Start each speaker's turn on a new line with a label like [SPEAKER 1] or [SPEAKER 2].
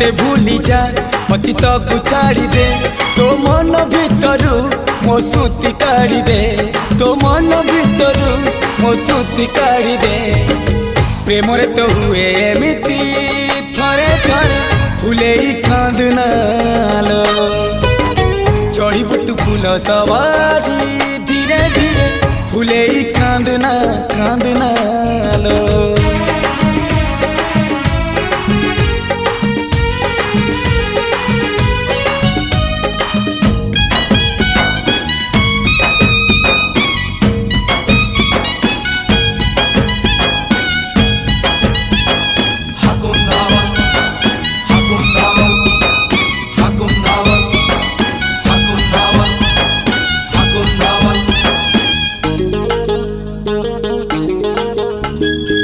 [SPEAKER 1] मते भूली जा मती तो छाड़ी दे तो मन भितरु मो सुती काढ़ी दे तो मन भितरु मो सुती काढ़ी दे प्रेम रे तो हुए एमिति थरे थरे फुले कांदनालो चढ़ी बुटू फूल सवारी धीरे धीरे फुले कांदना कांदनालो।